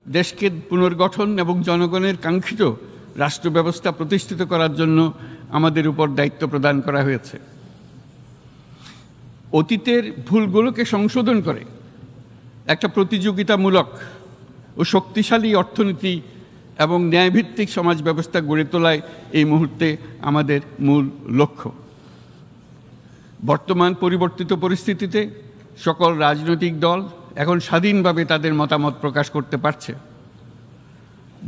দেশকে পুনর্গঠন এবং জনগণের কাঙ্ক্ষিত রাষ্ট্র ব্যবস্থা প্রতিষ্ঠিত করার জন্য আমাদের উপর দায়িত্ব প্রদান করা হয়েছে। অতীতের ভুলগুলোকে সংশোধন করে একটা প্রতিযোগিতামূলক ও শক্তিশালী অর্থনীতি এবং ন্যায়ভিত্তিক সমাজ ব্যবস্থা গড়ে তোলায় এই মুহূর্তে আমাদের মূল লক্ষ্য। বর্তমান পরিবর্তিত পরিস্থিতিতে সকল রাজনৈতিক দল এখন স্বাধীনভাবে তাদের মতামত প্রকাশ করতে পারছে।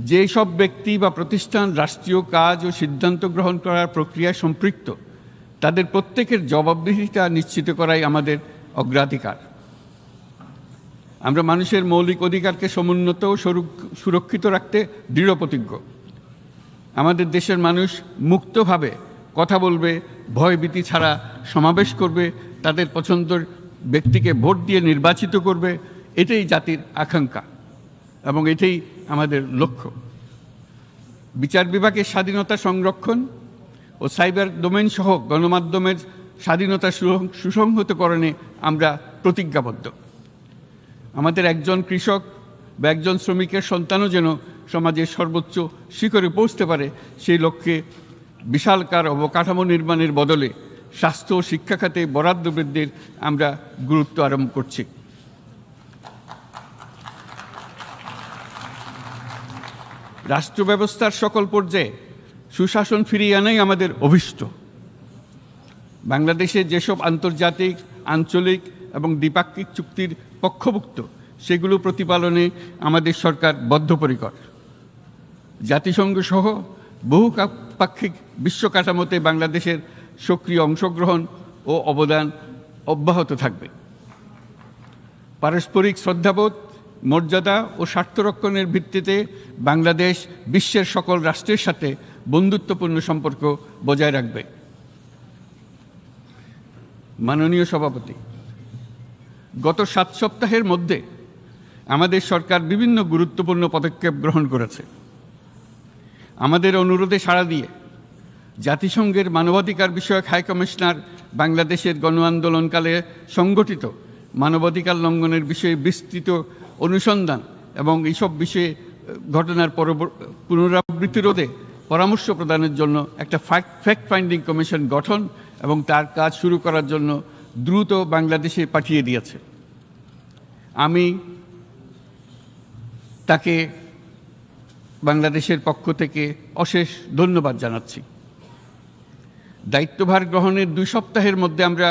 যেসব ব্যক্তি বা প্রতিষ্ঠান রাষ্ট্রীয় কাজ ও সিদ্ধান্ত গ্রহণ করার প্রক্রিয়ায় সম্পৃক্ত, তাদের প্রত্যেকের জবাবদিহিতা নিশ্চিত করাই আমাদের অগ্রাধিকার। আমরা মানুষের মৌলিক অধিকারকে সমুন্নত ও সুরক্ষিত রাখতে দৃঢ়প্রতিজ্ঞ। আমাদের দেশের মানুষ মুক্তভাবে কথা বলবে, ভয়ভীতি ছাড়া সমাবেশ করবে, তাদের পছন্দের ব্যক্তিকে ভোট দিয়ে নির্বাচিত করবে, এটাই জাতির আকাঙ্ক্ষা এবং এটাই আমাদের লক্ষ্য। বিচার বিভাগের স্বাধীনতা সংরক্ষণ ও সাইবার ডোমেইন সহ গণমাধ্যমের স্বাধীনতা সুসংহতকরণে আমরা প্রতিজ্ঞাবদ্ধ। আমাদের একজন কৃষক বা একজন শ্রমিকের সন্তানও যেন সমাজের সর্বোচ্চ শিখরে পৌঁছতে পারে, সেই লক্ষ্যে বিশালকার অবকাঠামো নির্মাণের বদলে স্বাস্থ্য ও শিক্ষা খাতে বরাদ্দ বৃদ্ধির আমরা গুরুত্ব আরোপ করছি। রাষ্ট্র ব্যবস্থার সকল পর্যায়ে সুশাসন ফিরিয়ে আনাই আমাদের অভীষ্ট। বাংলাদেশে যেসব আন্তর্জাতিক, আঞ্চলিক এবং দ্বিপাক্ষিক চুক্তির পক্ষভুক্ত, সেগুলো প্রতিপালনে আমাদের সরকার বদ্ধপরিকর। জাতিসংঘ সহ বহুপাক্ষিক বিশ্ব কাঠামোতে বাংলাদেশের সক্রিয় অংশগ্রহণ ও অবদান অব্যাহত থাকবে। পারস্পরিক শ্রদ্ধাবোধ, মর্যাদা ও স্বার্থরক্ষণের ভিত্তিতে বাংলাদেশ বিশ্বের সকল রাষ্ট্রের সাথে বন্ধুত্বপূর্ণ সম্পর্ক বজায় রাখবে। মাননীয় সভাপতি, গত 7 সপ্তাহের মধ্যে আমাদের সরকার বিভিন্ন গুরুত্বপূর্ণ পদক্ষেপ গ্রহণ করেছে। আমাদের অনুরোধে সাড়া দিয়ে জাতিসংঘের মানবাধিকার বিষয়ক হাই কমিশনার বাংলাদেশের গণ আন্দোলনকালে সংগঠিত মানবাধিকার লঙ্ঘনের বিষয়ে বিস্তৃত অনুসন্ধান এবং এইসব বিষয়ে ঘটনার পুনরাবৃত্তি রোধে পরামর্শ প্রদানের জন্য একটা ফ্যাক্ট ফাইন্ডিং কমিশন গঠন এবং তার কাজ শুরু করার জন্য দ্রুত বাংলাদেশে পাঠিয়ে দিয়েছে। আমি তাকে বাংলাদেশের পক্ষ থেকে অশেষ ধন্যবাদ জানাচ্ছি। দায়িত্বভার গ্রহণের 2 সপ্তাহের মধ্যে আমরা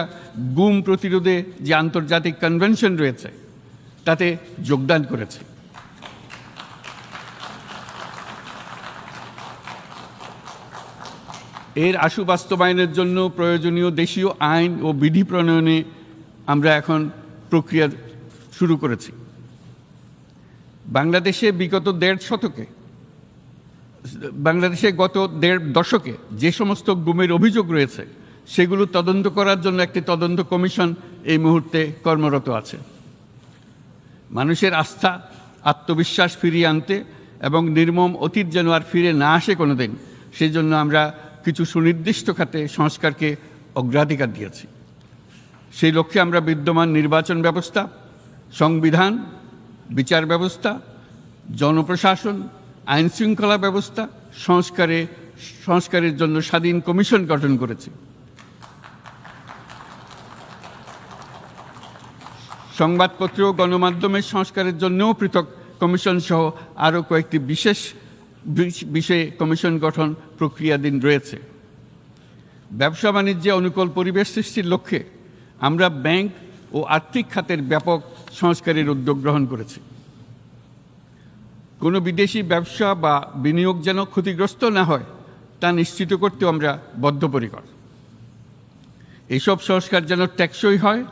গুম প্রতিরোধে যে আন্তর্জাতিক কনভেনশন রয়েছে তাতে যোগদান করেছি। এর আশু বাস্তবায়নের জন্য প্রয়োজনীয় দেশীয় আইন ও বিধি প্রণয়নে আমরা এখন প্রক্রিয়া শুরু করেছি। বাংলাদেশে গত 1.5 দশকে যে সমস্ত গুমের অভিযোগ রয়েছে সেগুলো তদন্ত করার জন্য একটি তদন্ত কমিশন এই মুহূর্তে কর্মরত আছে। মানুষের আস্থা, আত্মবিশ্বাস ফিরিয়ে আনতে এবং নির্মম অতীত যেন আর ফিরে না আসে কোনোদিন, সেই জন্য আমরা কিছু সুনির্দিষ্ট খাতে সংস্কারকে অগ্রাধিকার দিয়েছি। সেই লক্ষ্যে আমরা বিদ্যমান নির্বাচন ব্যবস্থা, সংবিধান, বিচার ব্যবস্থা, জনপ্রশাসন, আইন শৃঙ্খলা ব্যবস্থা সংস্কারের জন্য স্বাধীন কমিশন গঠন করেছি। সংবাদপত্র ও গণমাধ্যমের সংস্কারের জন্যও পৃথক কমিশন সহ আরও কয়েকটি বিশেষ বিষয়ে কমিশন গঠন প্রক্রিয়াধীন রয়েছে। ব্যবসা বাণিজ্যে অনুকূল পরিবেশ সৃষ্টির লক্ষ্যে আমরা ব্যাংক ও আর্থিক খাতের ব্যাপক সংস্কারের উদ্যোগ গ্রহণ করেছি। কোনো বিদেশি ব্যবসা বা বিনিয়োগ যেন ক্ষতিগ্রস্ত না হয় তা নিশ্চিত করতেও আমরা বদ্ধপরিকর। এইসব সংস্কার যেন টেকসই হয়,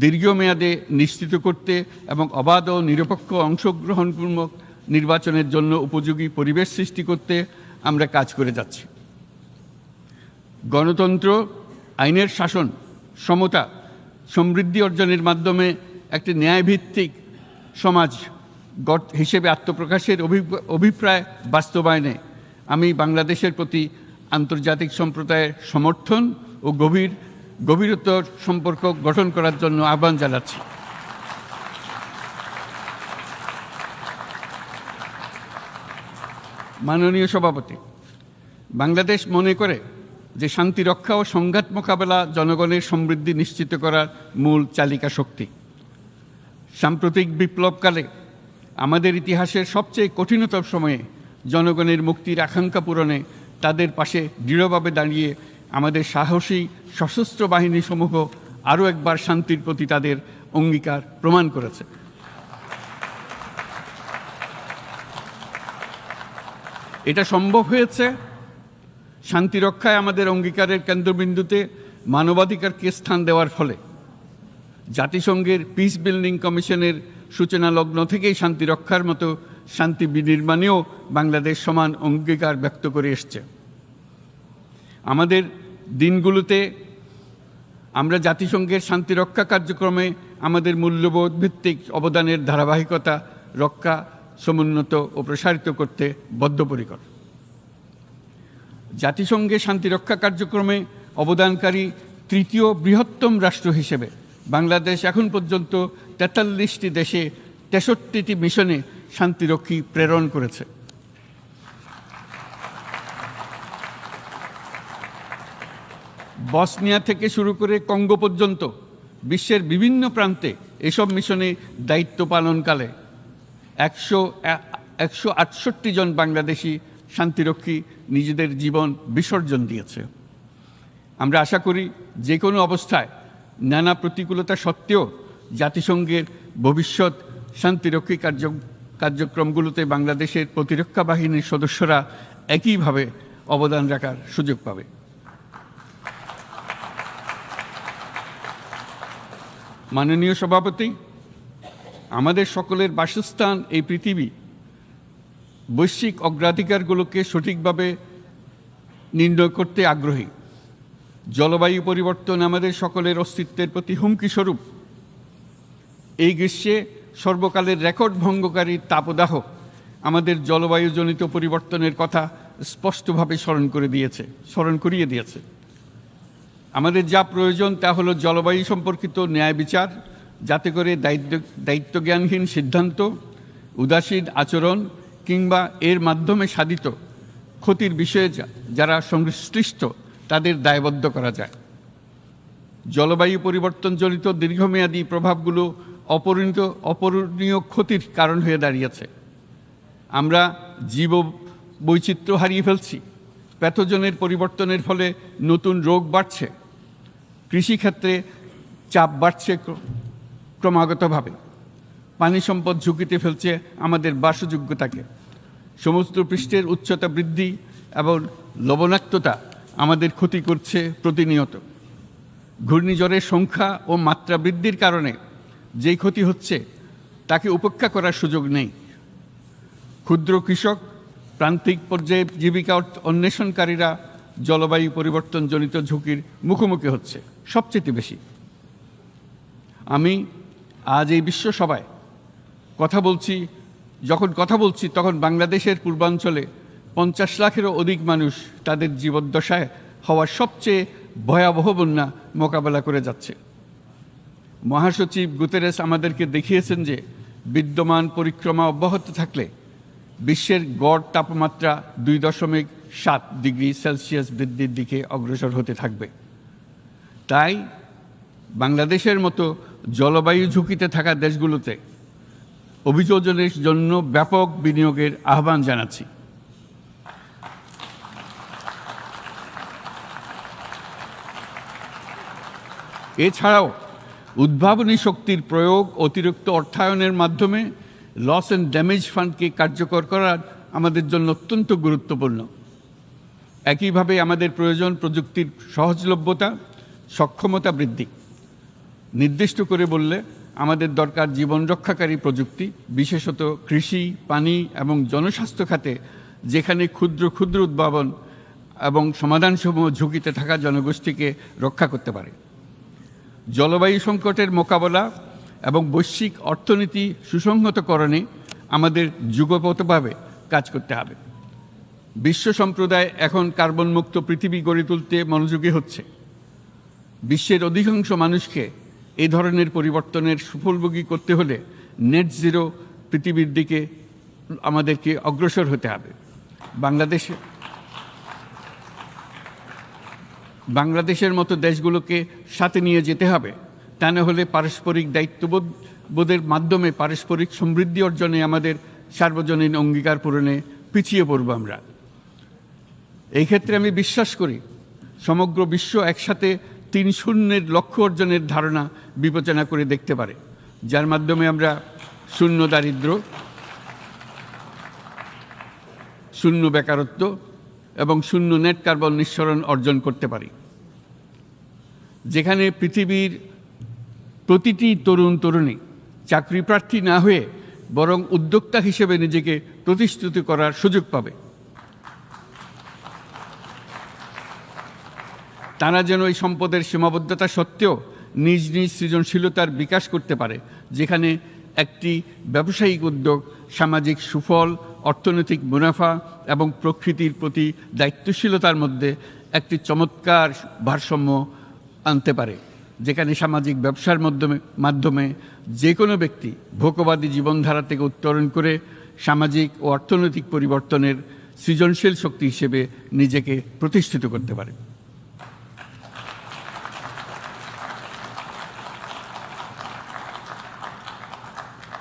দীর্ঘমেয়াদে নিশ্চিত করতে এবং অবাধ ও নিরপেক্ষ অংশগ্রহণপূর্বক নির্বাচনের জন্য উপযোগী পরিবেশ সৃষ্টি করতে আমরা কাজ করে যাচ্ছি। গণতন্ত্র, আইনের শাসন, সমতা, সমৃদ্ধি অর্জনের মাধ্যমে একটি ন্যায়ভিত্তিক সমাজ হিসেবে আত্মপ্রকাশের অভিপ্রায় বাস্তবায়নে আমি বাংলাদেশের প্রতি আন্তর্জাতিক সম্প্রদায়ের সমর্থন ও গভীরতর সম্পর্ক গঠন করার জন্য আহ্বান জানাচ্ছি। মাননীয় সভাপতি, বাংলাদেশ মনে করে যে শান্তি রক্ষা ও সংঘাত মোকাবেলা জনগণের সমৃদ্ধি নিশ্চিত করার মূল চালিকা শক্তি। সাম্প্রতিক বিপ্লবকালে আমাদের ইতিহাসের সবচেয়ে কঠিনতম সময়ে জনগণের মুক্তির আকাঙ্ক্ষা পূরণে তাদের পাশে দৃঢ়ভাবে দাঁড়িয়ে আমাদের সাহসী সশস্ত্র বাহিনীসমূহ আরও একবার শান্তির প্রতি তাদের অঙ্গীকার প্রমাণ করেছে। এটা সম্ভব হয়েছে শান্তি রক্ষায় আমাদের অঙ্গীকারের কেন্দ্রবিন্দুতে মানবাধিকারকে স্থান দেওয়ার ফলে। জাতিসংঘের পিস বিল্ডিং কমিশনের সূচনা লগ্ন থেকেই শান্তি রক্ষার মতো শান্তি বিনির্মাণেও বাংলাদেশ সমান অঙ্গীকার ব্যক্ত করে এসছে। আমাদের দিনগুলোতে আমরা জাতিসংঘের শান্তি রক্ষা কার্যক্রমে আমাদের মূল্যবোধ ভিত্তিক অবদানের ধারাবাহিকতা রক্ষা, সমুন্নত ও প্রসারিত করতে বদ্ধপরিকর। জাতিসংঘের শান্তিরক্ষা কার্যক্রমে অবদানকারী তৃতীয় বৃহত্তম রাষ্ট্র হিসেবে বাংলাদেশ এখন পর্যন্ত ৪৩টি দেশে ৬৩টি মিশনে শান্তিরক্ষী প্রেরণ করেছে। বসনিয়া থেকে শুরু করে কঙ্গো পর্যন্ত বিশ্বের বিভিন্ন প্রান্তে এসব মিশনে দায়িত্ব পালনকালে ১৬৮ জন বাংলাদেশি শান্তিরক্ষী নিজেদের জীবন বিসর্জন দিয়েছে। আমরা আশা করি যে কোনো অবস্থায় নানা প্রতিকূলতা সত্ত্বেও জাতিসংঘের ভবিষ্যৎ শান্তিরক্ষী কার্যক্রমগুলোতে বাংলাদেশের প্রতিরক্ষা বাহিনীর সদস্যরা একইভাবে অবদান রাখার সুযোগ পাবে। মাননীয় সভাপতি, আমাদের সকলের বাসস্থান এই পৃথিবী বৈশ্বিক অগ্রাধিকারগুলোকে সঠিকভাবে নির্ণয় করতে আগ্রহী। জলবায়ু পরিবর্তন আমাদের সকলের অস্তিত্বের প্রতি হুমকি স্বরূপ। এই গ্রীষ্মে সর্বকালের রেকর্ড ভঙ্গকারী তাপদাহ আমাদের জলবায়ুজনিত পরিবর্তনের কথা স্পষ্টভাবে স্মরণ করিয়ে দিয়েছে। আমাদের যা প্রয়োজন তা হলো জলবায়ু সম্পর্কিত ন্যায় বিচার, যাতে করে দায়িত্বজ্ঞানহীন সিদ্ধান্ত, উদাসীন আচরণ কিংবা এর মাধ্যমে সাধিত ক্ষতির বিষয়ে যারা সংশ্লিষ্ট তাদের দায়বদ্ধ করা যায়। জলবায়ু পরিবর্তনজনিত দীর্ঘমেয়াদী প্রভাবগুলো অপূরণীয় ক্ষতির কারণ হয়ে দাঁড়িয়েছে। আমরা জীব বৈচিত্র্য হারিয়ে ফেলছি, প্যাথোজেনের পরিবর্তনের ফলে নতুন রোগ বাড়ছে, কৃষিক্ষেত্রে চাপ বাড়ছে ক্রমাগতভাবে, পানি সম্পদ ঝুঁকিতে ফেলছে আমাদের বাসযোগ্যতাকে, সমুদ্র পৃষ্ঠের উচ্চতা বৃদ্ধি এবং লবণাক্ততা আমাদের ক্ষতি করছে প্রতিনিয়ত। ঘূর্ণিঝড়ের সংখ্যা ও মাত্রা বৃদ্ধির কারণে যেই ক্ষতি হচ্ছে তাকে উপেক্ষা করার সুযোগ নেই। ক্ষুদ্র কৃষক, প্রান্তিক পর্যায়ে জীবিকা অন্বেষণকারীরা জলবায়ু পরিবর্তনজনিত ঝুঁকির মুখোমুখি হচ্ছে সবচেয়ে বেশি। আমি আজ এই বিশ্ব সভায় যখন কথা বলছি তখন বাংলাদেশের পূর্বাঞ্চলে ৫০ লাখেরও অধিক মানুষ তাদের জীবদ্দশায় হওয়া সবচেয়ে ভয়াবহ বন্যা মোকাবেলা করে যাচ্ছে। মহাসচিব গুতেরেস আমাদেরকে দেখিয়েছেন যে বিদ্যমান পরিক্রমা অব্যাহত থাকলে বিশ্বের গড় তাপমাত্রা ২.৭ ডিগ্রি সেলসিয়াস বৃদ্ধির দিকে অগ্রসর হতে থাকবে। তাই বাংলাদেশের মতো জলবায়ু ঝুঁকিতে থাকা দেশগুলোতে অভিযোজনের জন্য ব্যাপক বিনিয়োগের আহ্বান জানাচ্ছি। এছাড়াও উদ্ভাবনী শক্তির প্রয়োগ, অতিরিক্ত অর্থায়নের মাধ্যমে লস অ্যান্ড ড্যামেজ ফান্ডকে কার্যকর করার আমাদের জন্য অত্যন্ত গুরুত্বপূর্ণ। একইভাবে আমাদের প্রয়োজন প্রযুক্তির সহজলভ্যতা, সক্ষমতা বৃদ্ধি। নির্দিষ্ট করে বললে আমাদের দরকার জীবন রক্ষাকারী প্রযুক্তি, বিশেষত কৃষি, পানি এবং জনস্বাস্থ্য খাতে, যেখানে ক্ষুদ্র ক্ষুদ্র উদ্ভাবন এবং সমাধানসমূহ ঝুঁকিতে থাকা জনগোষ্ঠীকে রক্ষা করতে পারে। জলবায়ু সংকটের মোকাবেলা এবং বৈশ্বিক অর্থনীতি সুসংহতকরণে আমাদের যুগপথভাবে কাজ করতে হবে। বিশ্ব সম্প্রদায় এখন কার্বন মুক্ত পৃথিবী গড়ে তুলতে মনোযোগী হচ্ছে। বিশ্বের অধিকাংশ মানুষকে এই ধরনের পরিবর্তনের সুফলভোগী করতে হলে নেট জিরো পৃথিবীর দিকে আমাদেরকে অগ্রসর হতে হবে। বাংলাদেশের মতো দেশগুলোকে সাথে নিয়ে যেতে হবে। তা না হলে পারস্পরিক দায়িত্ববোধের মাধ্যমে পারস্পরিক সমৃদ্ধি অর্জনে আমাদের সার্বজনীন অঙ্গীকার পূরণে পিছিয়ে পড়ব আমরা। এই ক্ষেত্রে আমি বিশ্বাস করি সমগ্র বিশ্ব একসাথে ৩-০ লক্ষ্য অর্জনের ধারণা বিবেচনা করে দেখতে পারে, যার মাধ্যমে আমরা শূন্য দারিদ্র্য, শূন্য বেকারত্ব এবং শূন্য নেট কার্বন নিঃসরণ অর্জন করতে পারি। যেখানে পৃথিবীর প্রতিটি তরুণ তরুণী চাকরি প্রার্থী না হয়ে বরং উদ্যোক্তা হিসেবে নিজেকে প্রতিষ্ঠিত করার সুযোগ পাবে। তারা যেন এই সম্পদের সীমাবদ্ধতা সত্ত্বেও নিজ নিজ সৃজনশীলতার বিকাশ করতে পারে, যেখানে একটি ব্যবসায়িক উদ্যোগ সামাজিক সুফল, অর্থনৈতিক মুনাফা এবং প্রকৃতির প্রতি দায়িত্বশীলতার মধ্যে একটি চমৎকার ভারসাম্য আনতে পারে, যেখানে সামাজিক ব্যবসার মাধ্যমে যে কোনো ব্যক্তি ভোগবাদী জীবনধারা থেকে উত্তরণ করে সামাজিক ও অর্থনৈতিক পরিবর্তনের সৃজনশীল শক্তি হিসেবে নিজেকে প্রতিষ্ঠিত করতে পারে।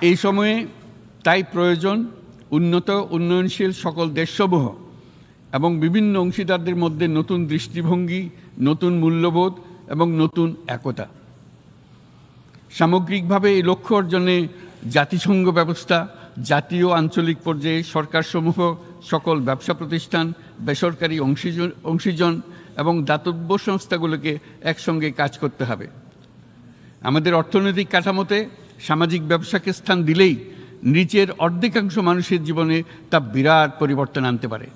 এই সময়ে তাই প্রয়োজন উন্নত উন্নয়নশীল সকল দেশসমূহ এবং বিভিন্ন অংশীদারদের মধ্যে নতুন দৃষ্টিভঙ্গি, নতুন মূল্যবোধ এবং নতুন একতা। সামগ্রিকভাবে এই লক্ষ্য অর্জনে জাতিসংঘ ব্যবস্থা, জাতীয় আঞ্চলিক পর্যায়ে সরকারসমূহ, সকল ব্যবসা প্রতিষ্ঠান, বেসরকারি অংশীজন এবং দাতব্য সংস্থাগুলোকে একসঙ্গে কাজ করতে হবে। আমাদের অর্থনৈতিক কাঠামোতে সামাজিক ব্যবসাকে স্থান দিলেই নিচের অর্ধেকাংশ মানুষের জীবনে তা বিরাট পরিবর্তন আনতে পারে।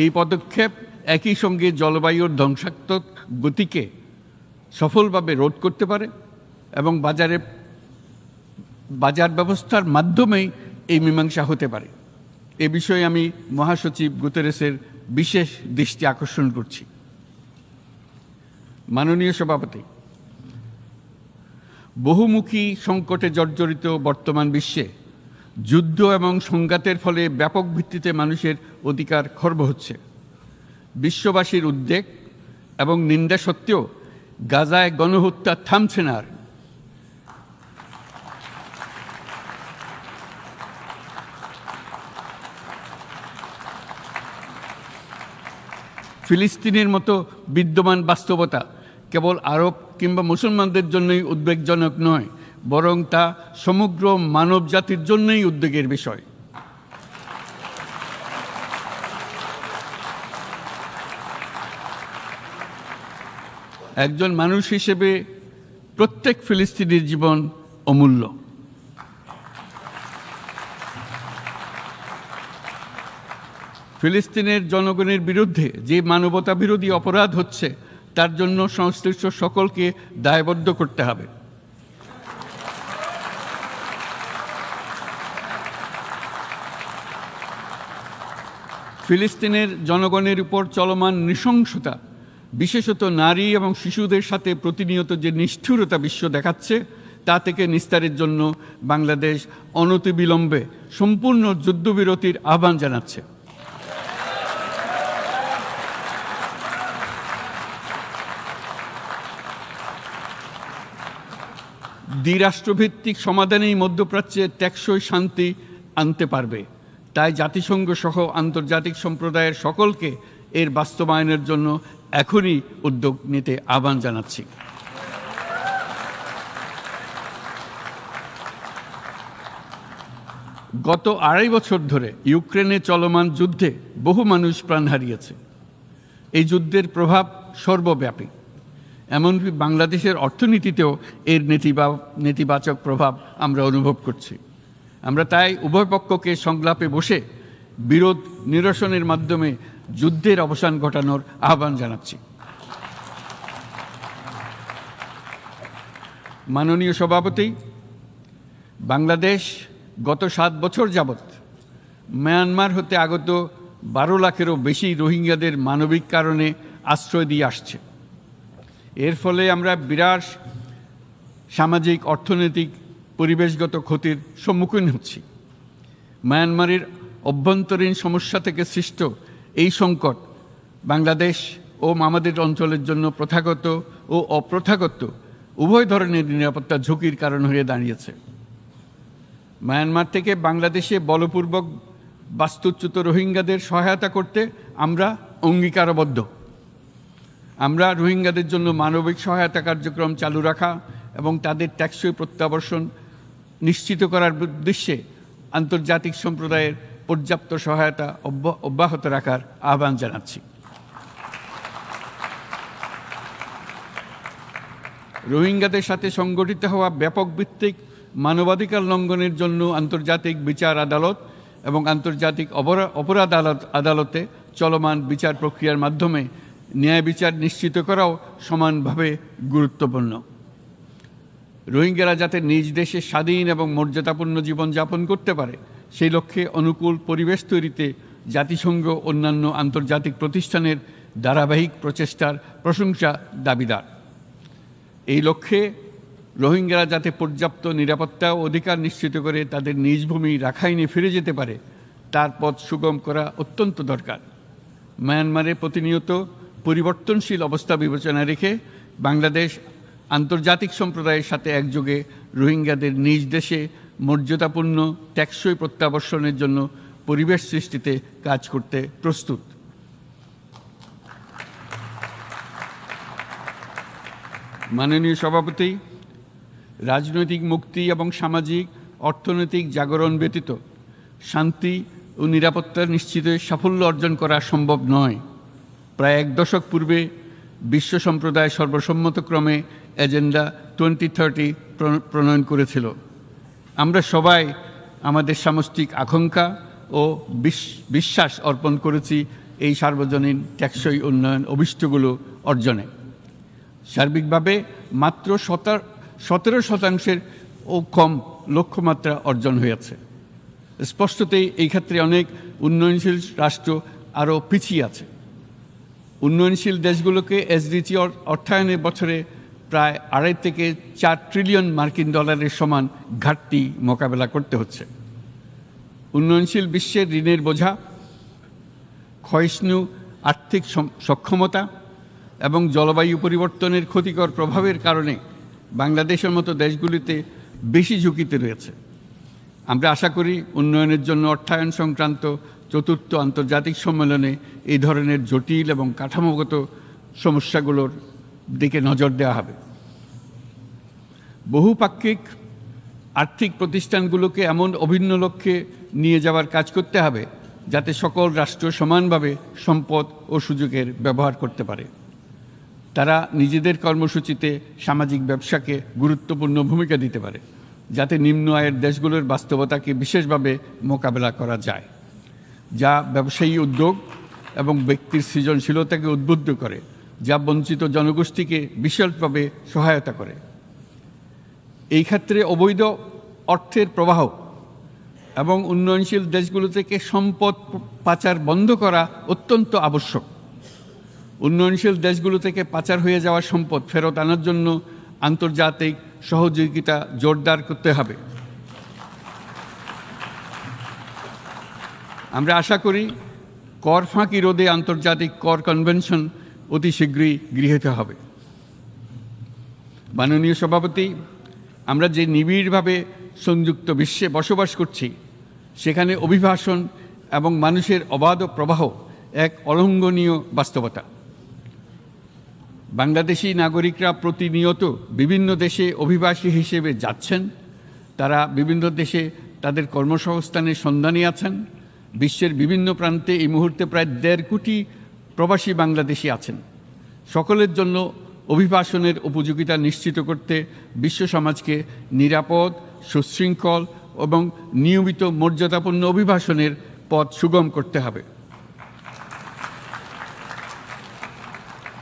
এই পদক্ষেপ একই সঙ্গে জলবায়ুর ধ্বংসাত্মক গতিকে সফলভাবে রোধ করতে পারে এবং বাজার ব্যবস্থার মাধ্যমেই এই মীমাংসা হতে পারে। এ বিষয়ে আমি মহাসচিব গুতেরেসের বিশেষ দৃষ্টি আকর্ষণ করছি। মাননীয় সভাপতি, বহুমুখী সংকটে জর্জরিত বর্তমান বিশ্বে যুদ্ধ এবং সংঘাতের ফলে ব্যাপক ভিত্তিতে মানুষের অধিকার খর্ব হচ্ছে। বিশ্ববাসীর উদ্বেগ এবং নিন্দা সত্ত্বেও গাজায় গণহত্যা থামছে না। ফিলিস্তিনের মতো বিদ্যমান বাস্তবতা কেবল আরব কিংবা মুসলমানদের জন্যই উদ্বেগজনক নয়, বরং তা সমগ্র মানব জাতির জন্যই উদ্বেগের বিষয়। একজন মানুষ হিসেবে প্রত্যেক ফিলিস্তিনির জীবন অমূল্য। ফিলিস্তিনের জনগণের বিরুদ্ধে যে মানবতা বিরোধী অপরাধ হচ্ছে তার জন্য সংশ্লিষ্ট সকলকে দায়বদ্ধ করতে হবে। ফিলিস্তিনের জনগণের উপর চলমান নৃশংসতা, বিশেষত নারী এবং শিশুদের সাথে প্রতিনিয়ত যে নিষ্ঠুরতা বিশ্ব দেখাচ্ছে, তা থেকে নিস্তারের জন্য বাংলাদেশ অনতিবিলম্বে সম্পূর্ণ যুদ্ধবিরতির আহ্বান জানাচ্ছে। দ্বিরাষ্ট্রভিত্তিক সমাধানেই মধ্যপ্রাচ্যে টেকসই শান্তি আনতে পারবে। তাই জাতিসংঘ সহ আন্তর্জাতিক সম্প্রদায়ের সকলকে এর বাস্তবায়নের জন্য এখনই উদ্যোগ নিতে আহ্বান জানাচ্ছি। গত ২.৫ বছর ধরে ইউক্রেনে চলমান যুদ্ধে বহু মানুষ প্রাণ হারিয়েছে। এই যুদ্ধের প্রভাব সর্বব্যাপী, এমনকি বাংলাদেশের অর্থনীতিতেও এর নেতিবাচক প্রভাব আমরা অনুভব করছি। আমরা তাই উভয় পক্ষকে সংলাপে বসে বিরোধ নিরসনের মাধ্যমে যুদ্ধের অবসান ঘটানোর আহ্বান জানাচ্ছি। মাননীয় সভাপতি, বাংলাদেশ গত ৭ বছর যাবৎ মায়ানমার হতে আগত ১২ লাখেরও বেশি রোহিঙ্গাদের মানবিক কারণে আশ্রয় দিয়ে আসছে। এর ফলে আমরা বিরাট সামাজিক, অর্থনৈতিক পরিবেশগত ক্ষতির সম্মুখীন হচ্ছি। মায়ানমারের অভ্যন্তরীণ সমস্যা থেকে সৃষ্ট এই সংকট বাংলাদেশ ও আমাদের অঞ্চলের জন্য প্রথাগত ও অপ্রথাগত উভয় ধরনের নিরাপত্তা ঝুঁকির কারণ হয়ে দাঁড়িয়েছে। মায়ানমার থেকে বাংলাদেশে বলপূর্বক বাস্তুচ্যুত রোহিঙ্গাদের সহায়তা করতে আমরা অঙ্গীকারবদ্ধ। আমরা রোহিঙ্গাদের জন্য মানবিক সহায়তা কার্যক্রম চালু রাখা এবং তাদের টেকসই প্রত্যাবর্তন নিশ্চিত করার উদ্দেশ্যে আন্তর্জাতিক সম্প্রদায়ের পর্যাপ্ত সহায়তা অব্যাহত রাখার আহ্বান জানাচ্ছি। রোহিঙ্গাদের সাথে সংগঠিত হওয়া ব্যাপক ভিত্তিক মানবাধিকার লঙ্ঘনের জন্য আন্তর্জাতিক বিচার আদালত এবং আন্তর্জাতিক অপরাধ আদালতে চলমান বিচার প্রক্রিয়ার মাধ্যমে ন্যায় বিচার নিশ্চিত করাও সমানভাবে গুরুত্বপূর্ণ। রোহিঙ্গারা যাতে নিজ দেশে স্বাধীন এবং মর্যাদাপূর্ণ জীবনযাপন করতে পারে সেই লক্ষ্যে অনুকূল পরিবেশ তৈরিতে জাতিসংঘ অন্যান্য আন্তর্জাতিক প্রতিষ্ঠানের ধারাবাহিক প্রচেষ্টার প্রশংসা দাবিদার। এই লক্ষ্যে রোহিঙ্গারা যাতে পর্যাপ্ত নিরাপত্তা ও অধিকার নিশ্চিত করে তাদের নিজ ভূমি রাখাইনে ফিরে যেতে পারে তার পথ সুগম করা অত্যন্ত দরকার। মায়ানমারে প্রতিনিয়ত পরিবর্তনশীল অবস্থা বিবেচনা রেখে বাংলাদেশ আন্তর্জাতিক সম্প্রদায়ের সাথে একযোগে রোহিঙ্গাদের নিজ দেশে মর্যাদাপূর্ণ টেকসই প্রত্যাবর্তনের জন্য পরিবেশ সৃষ্টিতে কাজ করতে প্রস্তুত। মাননীয় সভাপতি, রাজনৈতিক মুক্তি এবং সামাজিক অর্থনৈতিক জাগরণ ব্যতীত শান্তি ও নিরাপত্তা নিশ্চিতে সাফল্য অর্জন করা সম্ভব নয়। প্রায় এক দশক পূর্বে বিশ্ব সম্প্রদায় সর্বসম্মতক্রমে এজেন্ডা 2030 প্রণয়ন করেছিল। আমরা সবাই আমাদের সামষ্টিক আকাঙ্ক্ষা ও বিশ্বাস অর্পণ করেছি এই সার্বজনীন টেকসই উন্নয়ন অভিষ্টগুলো অর্জনে। সার্বিকভাবে মাত্র 17% ও কম লক্ষ্যমাত্রা অর্জন হয়েছে। স্পষ্টতই এই ক্ষেত্রে অনেক উন্নয়নশীল রাষ্ট্র আরও পিছিয়ে আছে। উন্নয়নশীল দেশগুলোকে এসডিজি অর্থায়নের বছরে প্রায় 2.5 থেকে 4 ট্রিলিয়ন মার্কিন ডলারের সমান ঘাটতি মোকাবেলা করতে হচ্ছে। উন্নয়নশীল বিশ্বের ঋণের বোঝা, ক্ষয়িষ্ণু আর্থিক সক্ষমতা এবং জলবায়ু পরিবর্তনের ক্ষতিকর প্রভাবের কারণে বাংলাদেশের মতো দেশগুলিতে বেশি ঝুঁকিতে রয়েছে। আমরা আশা করি উন্নয়নের জন্য অর্থায়ন সংক্রান্ত চতুর্থ আন্তর্জাতিক সম্মেলনে এই ধরনের জটিল এবং কাঠামোগত সমস্যাগুলোর দিকে নজর দেওয়া হবে। বহুপাক্ষিক আর্থিক প্রতিষ্ঠানগুলোকে এমন অভিন্ন লক্ষ্যে নিয়ে যাওয়ার কাজ করতে হবে যাতে সকল রাষ্ট্র সমানভাবে সম্পদ ও সুযোগের ব্যবহার করতে পারে। তারা নিজেদের কর্মসূচিতে সামাজিক ব্যবসাকে গুরুত্বপূর্ণ ভূমিকা দিতে পারে যাতে নিম্ন আয়ের দেশগুলোর বাস্তবতাকে বিশেষভাবে মোকাবেলা করা যায়, যা ব্যবসায়ী উদ্যোগ এবং ব্যক্তির সৃজনশীলতাকে উদ্বুদ্ধ করে, যা বঞ্চিত জনগোষ্ঠীকে বিশালভাবে সহায়তা করে। এই ক্ষেত্রে অবৈধ অর্থের প্রবাহ এবং উন্নয়নশীল দেশগুলো থেকে সম্পদ পাচার বন্ধ করা অত্যন্ত আবশ্যক। উন্নয়নশীল দেশগুলো থেকে পাচার হয়ে যাওয়া সম্পদ ফেরত আনার জন্য আন্তর্জাতিক সহযোগিতা জোরদার করতে হবে। আমরা আশা করি কর ফাঁকি রোধে আন্তর্জাতিক কর কনভেনশন অতি শীঘ্রই গৃহীত হবে। মাননীয় সভাপতি, আমরা যে নিবিড়ভাবে সংযুক্ত বিশ্বে বসবাস করছি সেখানে অভিবাসন এবং মানুষের অবাধ প্রবাহ এক অলঙ্ঘনীয় বাস্তবতা। বাংলাদেশি নাগরিকরা প্রতিনিয়ত বিভিন্ন দেশে অভিবাসী হিসেবে যাচ্ছেন। তারা বিভিন্ন দেশে তাদের কর্মসংস্থানের সন্ধানে আছেন। বিশ্বের বিভিন্ন প্রান্তে এই মুহূর্তে প্রায় 1.5 কোটি প্রবাসী বাংলাদেশি আছেন। সকলের জন্য অভিবাসনের উপযোগিতা নিশ্চিত করতে বিশ্ব সমাজকে নিরাপদ, সুশৃঙ্খল এবং নিয়মিত মর্যাদাপূর্ণ অভিবাসনের পথ সুগম করতে হবে।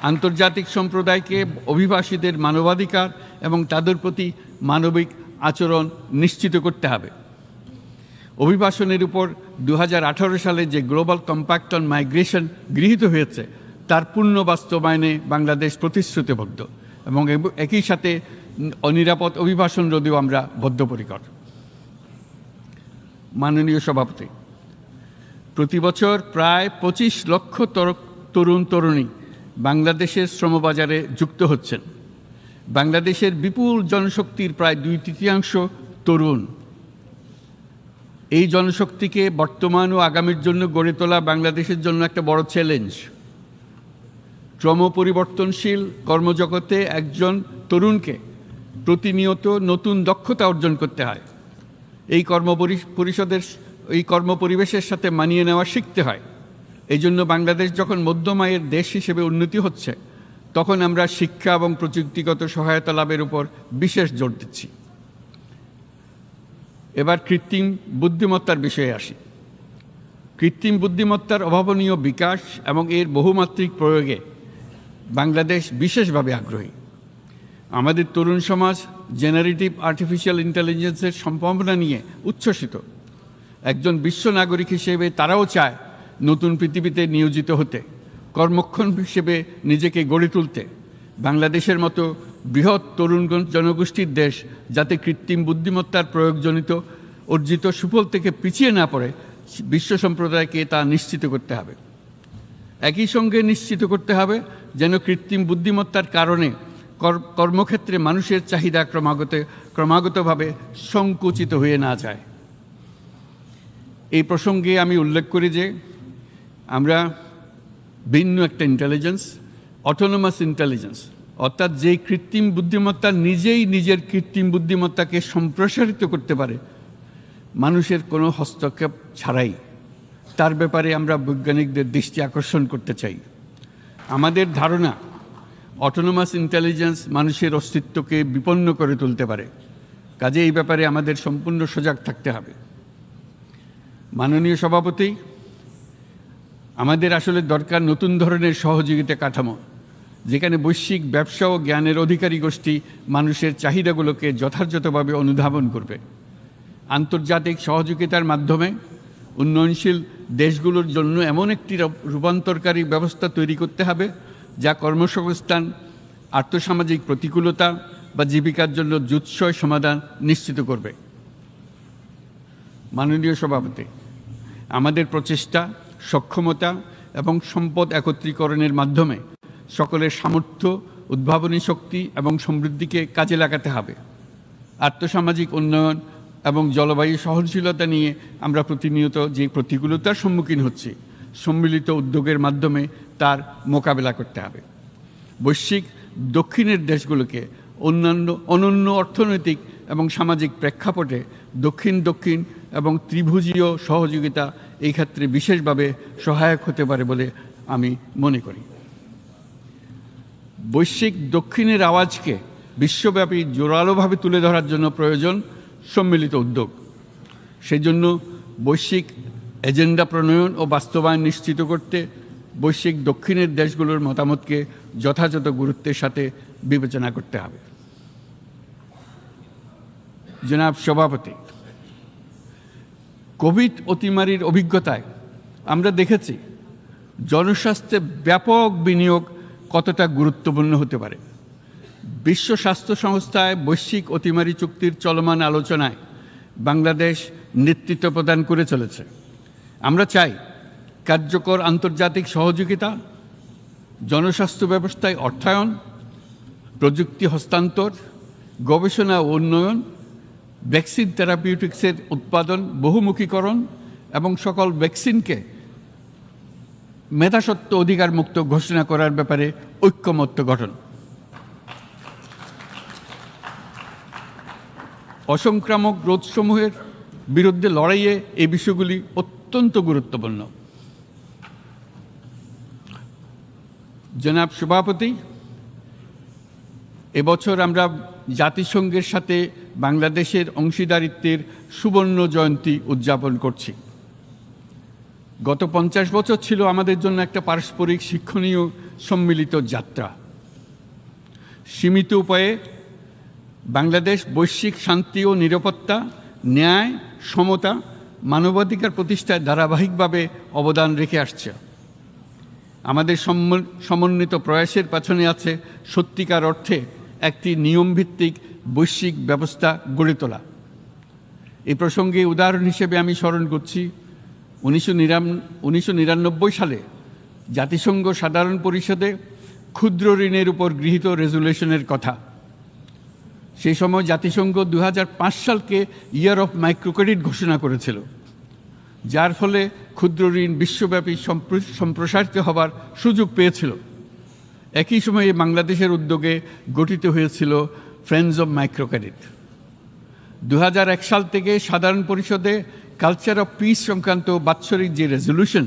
আন্তর্জাতিক সম্প্রদায়কে অভিবাসীদের মানবাধিকার এবং তাদের প্রতি মানবিক আচরণ নিশ্চিত করতে হবে। অভিবাসনের উপর 2018 সালে যে গ্লোবাল কম্প্যাক্ট অন মাইগ্রেশন গৃহীত হয়েছে তার পূর্ণ বাস্তবায়নে বাংলাদেশ প্রতিশ্রুতিবদ্ধ এবং একই সাথে অনিরাপদ অভিবাসন রোধেও আমরা বদ্ধপরিকর। মাননীয় সভাপতি, প্রতি বছর প্রায় 25 লক্ষ তরুণ তরুণী বাংলাদেশের শ্রমবাজারে যুক্ত হচ্ছেন। বাংলাদেশের বিপুল জনশক্তির প্রায় 2/3 তরুণ। এই জনশক্তিকে বর্তমান ও আগামীর জন্য গড়ে তোলা বাংলাদেশের জন্য একটা বড় চ্যালেঞ্জ। ক্রমপরিবর্তনশীল কর্মজগতে একজন তরুণকে প্রতিনিয়ত নতুন দক্ষতা অর্জন করতে হয়। এই কর্মপরিবেশের সাথে মানিয়ে নেওয়া শিখতে হয়। এই জন্য বাংলাদেশ যখন মধ্যম আয়ের দেশ হিসেবে উন্নতি হচ্ছে, তখন আমরা শিক্ষা এবং প্রযুক্তিগত সহায়তা লাভের উপর বিশেষ জোর দিচ্ছি। এবার কৃত্রিম বুদ্ধিমত্তার বিষয়ে আসি। কৃত্রিম বুদ্ধিমত্তার অভাবনীয় বিকাশ এবং এর বহুমাত্রিক প্রয়োগে বাংলাদেশ বিশেষভাবে আগ্রহী। আমাদের তরুণ সমাজ জেনারেটিভ আর্টিফিশিয়াল ইন্টেলিজেন্সের সম্ভাবনা নিয়ে উচ্ছ্বসিত। একজন বিশ্ব নাগরিক হিসেবে তারাও চায় নতুন পৃথিবীতে নিয়োজিত হতে, কর্মক্ষম হিসেবে নিজেকে গড়ে তুলতে। বাংলাদেশের মতো বৃহৎ তরুণ জনগোষ্ঠীর দেশ যাতে কৃত্রিম বুদ্ধিমত্তার প্রয়োগজনিত অর্জিত সুফল থেকে পিছিয়ে না পড়ে, বিশ্ব সম্প্রদায়কে তা নিশ্চিত করতে হবে। একই সঙ্গে নিশ্চিত করতে হবে যেন কৃত্রিম বুদ্ধিমত্তার কারণে কর্মক্ষেত্রে মানুষের চাহিদা ক্রমাগতভাবে সংকুচিত হয়ে না যায়। এই প্রসঙ্গে আমি উল্লেখ করি যে আমরা ভিন্ন একটা ইন্টেলিজেন্স, অটোনোমাস ইন্টেলিজেন্স, অর্থাৎ যেই কৃত্রিম বুদ্ধিমত্তা নিজেই নিজের কৃত্রিম বুদ্ধিমত্তাকে সম্প্রসারিত করতে পারে মানুষের কোনো হস্তক্ষেপ ছাড়াই, তার ব্যাপারে আমরা বৈজ্ঞানিকদের দৃষ্টি আকর্ষণ করতে চাই। আমাদের ধারণা অটোনোমাস ইন্টেলিজেন্স মানুষের অস্তিত্বকে বিপন্ন করে তুলতে পারে, কাজে এই ব্যাপারে আমাদের সম্পূর্ণ সজাগ থাকতে হবে। মাননীয় সভাপতি, আমাদের আসলে দরকার নতুন ধরনের সহযোগিতা কাঠামো, যেখানে বৈশ্বিক ব্যবসা ও জ্ঞানের অধিকারী গোষ্ঠী মানুষের চাহিদাগুলোকে যথাযথভাবে অনুধাবন করবে। আন্তর্জাতিক সহযোগিতার মাধ্যমে উন্নয়নশীল দেশগুলোর জন্য এমন একটি রূপান্তরকারী ব্যবস্থা তৈরি করতে হবে যা কর্মসংস্থান, আর্থসামাজিক প্রতিকূলতা বা জীবিকার জন্য যুৎসয় সমাধান নিশ্চিত করবে। মাননীয় সভাপতি, আমাদের প্রচেষ্টা, সক্ষমতা এবং সম্পদ একত্রীকরণের মাধ্যমে সকলের সামর্থ্য, উদ্ভাবনী শক্তি এবং সমৃদ্ধিকে কাজে লাগাতে হবে। আর্থসামাজিক উন্নয়ন এবং জলবায়ু সহনশীলতা নিয়ে আমরা প্রতিনিয়ত যে প্রতিকূলতার সম্মুখীন হচ্ছি, সম্মিলিত উদ্যোগের মাধ্যমে তার মোকাবেলা করতে হবে। বৈশ্বিক দক্ষিণের দেশগুলোকে অনন্য অর্থনৈতিক এবং সামাজিক প্রেক্ষাপটে দক্ষিণ দক্ষিণ এবং ত্রিভুজীয় সহযোগিতা এই ক্ষেত্রে বিশেষভাবে সহায়ক হতে পারে বলে আমি মনে করি। বৈশ্বিক দক্ষিণের আওয়াজকে বিশ্বব্যাপী জোরালোভাবে তুলে ধরার জন্য প্রয়োজন সম্মিলিত উদ্যোগ। সেই জন্য বৈশ্বিক এজেন্ডা প্রণয়ন ও বাস্তবায়ন নিশ্চিত করতে বৈশ্বিক দক্ষিণের দেশগুলোর মতামতকে যথাযথ গুরুত্বের সাথে বিবেচনা করতে হবে। জনাব সভাপতি, কোভিড অতিমারির অভিজ্ঞতায় আমরা দেখেছি জনস্বাস্থ্যে ব্যাপক বিনিয়োগ কতটা গুরুত্বপূর্ণ হতে পারে। বিশ্ব স্বাস্থ্য সংস্থায় বৈশ্বিক অতিমারি চুক্তির চলমান আলোচনায় বাংলাদেশ নেতৃত্ব প্রদান করে চলেছে। আমরা চাই কার্যকর আন্তর্জাতিক সহযোগিতা, জনস্বাস্থ্য ব্যবস্থায় অর্থায়ন, প্রযুক্তি হস্তান্তর, গবেষণা ও উন্নয়ন, ভ্যাকসিন থেরাপিউটিক্সের উৎপাদন, বহুমুখীকরণ এবং সকল ভ্যাকসিনকে মেধাস্বত্ব অধিকার মুক্ত ঘোষণা করার ব্যাপারে ঐক্যমত্য গঠন। অসংক্রামক রোগসমূহের বিরুদ্ধে লড়াইয়ে এই বিষয়গুলি অত্যন্ত গুরুত্বপূর্ণ। জনাব সভাপতি, এবছর আমরা জাতিসংঘের সাথে বাংলাদেশের অংশীদারিত্বের সুবর্ণ জয়ন্তী উদযাপন করছি। গত 50 বছর ছিল আমাদের জন্য একটা পারস্পরিক শিক্ষণীয় সম্মিলিত যাত্রা। সীমিত উপায়ে বাংলাদেশ বৈশ্বিক শান্তি ও নিরাপত্তা, ন্যায়, সমতা, মানবাধিকার প্রতিষ্ঠায় ধারাবাহিকভাবে অবদান রেখে আসছে। আমাদের সমন্বিত প্রয়াসের পেছনে আছে সত্যিকার অর্থে একটি নিয়মভিত্তিক বৈশ্বিক ব্যবস্থা গড়ে তোলা। এই প্রসঙ্গে উদাহরণ হিসেবে আমি স্মরণ করছি 1999 সালে জাতিসংঘ সাধারণ পরিষদে ক্ষুদ্র ঋণের উপর গৃহীত রেজুলেশনের কথা। সেই সময় জাতিসংঘ 2005 সালকে ইয়ার অফ মাইক্রোক্রেডিট ঘোষণা করেছিল, যার ফলে ক্ষুদ্র ঋণ বিশ্বব্যাপী সম্প্রসারিত হবার সুযোগ পেয়েছিল। একই সময়ে বাংলাদেশের উদ্যোগে গঠিত হয়েছিল ফ্রেন্ডস অব মাইক্রোক্রেডিট। 2001 সাল থেকে সাধারণ পরিষদে কালচার অফ পিস সংক্রান্ত বাৎসরিক যে রেজলিউশন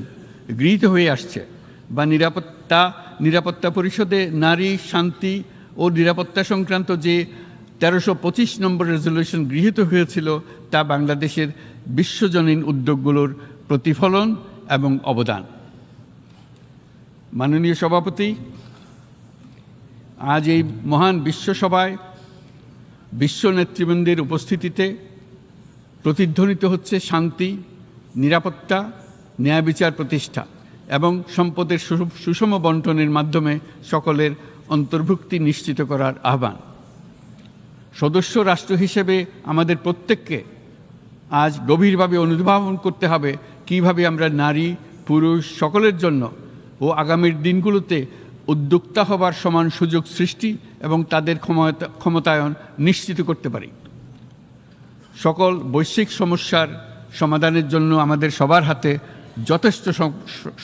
গৃহীত হয়ে আসছে, বা নিরাপত্তা পরিষদে নারী, শান্তি ও নিরাপত্তা সংক্রান্ত যে 1325 নম্বর রেজলিউশন গৃহীত হয়েছিল, তা বাংলাদেশের বিশ্বজনীন উদ্যোগগুলোর প্রতিফলন এবং অবদান। মাননীয় সভাপতি, আজ এই মহান বিশ্বসভায় বিশ্ব নেতৃবৃন্দের উপস্থিতিতে প্রতিধ্বনিত হচ্ছে শান্তি, নিরাপত্তা, ন্যায় বিচার প্রতিষ্ঠা এবং সম্পদের সুষম বন্টনের মাধ্যমে সকলের অন্তর্ভুক্তি নিশ্চিত করার আহ্বান। সদস্য রাষ্ট্র হিসেবে আমাদের প্রত্যেককে আজ গভীরভাবে অনুধাবন করতে হবে কিভাবে আমরা নারী, পুরুষ সকলের জন্য ও আগামীর দিনগুলোতে উদ্যোক্তা হবার সমান সুযোগ সৃষ্টি এবং তাদের ক্ষমতায়ন নিশ্চিত করতে পারি। সকল বৈশ্বিক সমস্যার সমাধানের জন্য আমাদের সবার হাতে যথেষ্ট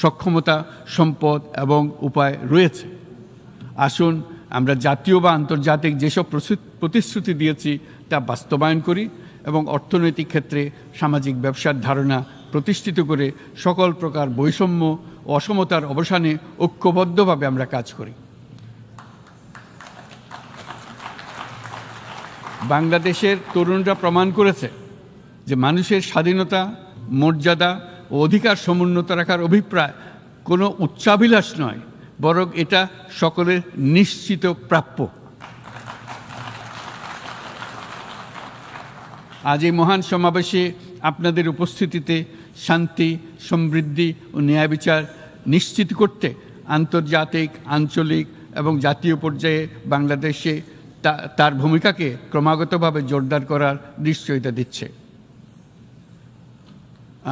সক্ষমতা, সম্পদ এবং উপায় রয়েছে। আসুন আমরা জাতীয় বা আন্তর্জাতিক যেসব প্রতিশ্রুতি দিয়েছি তা বাস্তবায়ন করি এবং অর্থনৈতিক ক্ষেত্রে সামাজিক ব্যবসার ধারণা প্রতিষ্ঠিত করে সকল প্রকার বৈষম্য ও অসমতার অবসানে ঐক্যবদ্ধভাবে আমরা কাজ করি। বাংলাদেশের তরুণরা প্রমাণ করেছে যে মানুষের স্বাধীনতা, মর্যাদা ও অধিকার সমুন্নত রাখার অভিপ্রায় কোনো উচ্চাভিলাষ নয়, বরং এটা সকলের নিশ্চিত প্রাপ্য। আজ এই মহান সমাবেশে আপনাদের উপস্থিতিতে শান্তি, সমৃদ্ধি ও ন্যায় বিচার নিশ্চিত করতে আন্তর্জাতিক, আঞ্চলিক এবং জাতীয় পর্যায়ে বাংলাদেশে তার ভূমিকাকে ক্রমাগতভাবে জোরদার করার নিশ্চয়তা দিচ্ছে।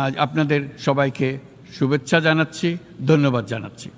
আজ আপনাদের সবাইকে শুভেচ্ছা জানাচ্ছি, ধন্যবাদ জানাচ্ছি।